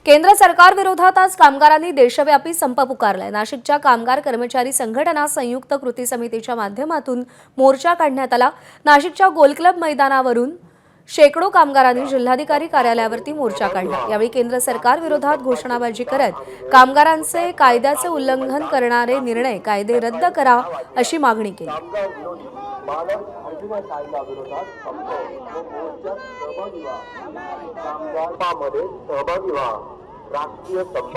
केंद्र सरकार विरोधात आज कामगारांनी देशव्यापी संप पुकारलाय। नाशिकच्या कामगार कर्मचारी संघटना संयुक्त कृती समितीच्या माध्यमातून मोर्चा काढण्यात आला। नाशिकच्या गोल क्लब मैदानावरून शेकडो कामगारांनी जिल्हाधिकारी कार्यालयावरती मोर्चा काढला। यावेळी केंद्र सरकार विरोधात घोषणाबाजी करत कामगारांचे कायद्याचे उल्लंघन करणारे निर्णय कायदे रद्द करा अशी मागणी केली।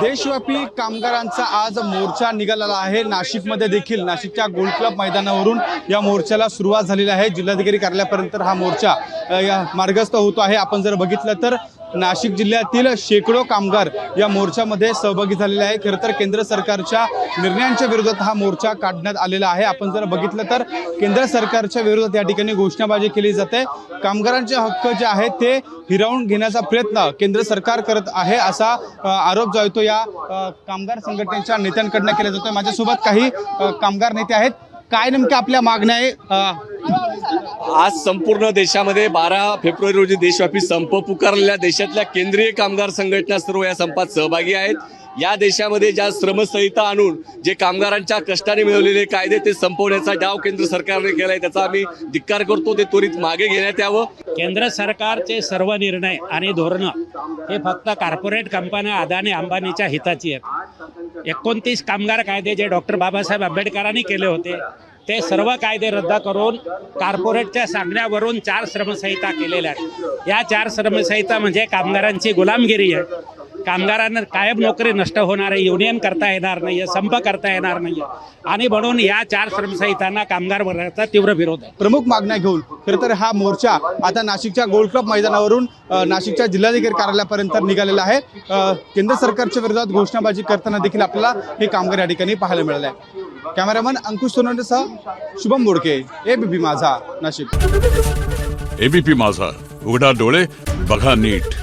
देशव्यापी कामगारांचा आज मोर्चा निघालेला आहे। नाशिकमध्ये देखील नाशिकच्या गोल क्लब मैदानावरून या मोर्चाला सुरुवात झालेली आहे। जिल्हाधिकारी कार्यालयापर्यंत हा मोर्चा या मार्गस्थ होतो आहे। आपण जर बघितलं तर नाशिक जिल्ह्यातील शेकडो कामगार या मोर्चामध्ये सहभागी झालेले आहे। खरं तर केंद्र सरकारच्या निर्णयांच्या विरोधात हा मोर्चा काढण्यात आलेला आहे। आपण जर बघितलं तर केंद्र सरकारच्या विरोधात या ठिकाणी घोषणाबाजी केली जाते। कामगारांचे हक्क जे आहेत ते हिरावून घेण्याचा प्रयत्न केंद्र सरकार करत आहे असा आरोप जो आहे तो या कामगार संघटनेच्या नेत्यांकडून केला जातोय। माझ्यासोबत काही कामगार नेते आहेत। काय नेमक्या आपल्या मागण्या आहे? आज संपूर्ण देशामध्ये 12 फेब्रुवारी रोजी देशव्यापी संप पुकारलेल्या देशातल्या केंद्रीय कामगार संघटना सर्व या संपात सहभागी आहेत। या देशामध्ये ज्या श्रमसंहिता आणून जे कामगारांच्या कष्टाने मिळवलेले कायदे ते संपवण्याचा डाव केंद्र सरकारने केलाय, त्याचा आम्ही धिक्कार करतो। ते त्वरित मागे घेण्यात यावं। केंद्र सरकारचे सर्व निर्णय आणि धोरणं हे फक्त कॉर्पोरेट कंपन्या अदानी अंबानीच्या हिताची आहेत। 29 कामगार कायदे जे डॉक्टर बाबासाहेब आंबेडकरांनी केले होते ते सर्व कायदे रद्द करून कॉर्पोरेटच्या सांगण्यावरून 4 श्रमसंहिता केलेल्या आहेत। या 4 श्रमसंहिता म्हणजे कामगारांची गुलामगिरी आहे। कामगारांना कायम नोकरी नष्ट होणार आहे, युनियन करता येणार नाही, संप करता येणार नाही आणि म्हणून या 4 श्रमसंहितांना कामगार वर्गाचा तीव्र विरोध आहे। प्रमुख मागण्या घेऊन खरं तर हा मोर्चा आता नाशिकच्या गोल क्लब मैदानावरून नाशिकच्या जिल्हाधिकारी कार्यालयापर्यंत निघालेला आहे। केंद्र सरकारच्या विरोधात घोषणाबाजी करताना देखील आपल्याला हे कामगार या ठिकाणी पाहायला मिळाले आहे। कॅमेरामन अंकुश सोनवणेसह शुभम बोडके, एबीपी माझा, नाशिक। एबीपी माझा, उघडा डोळे बघा नीट।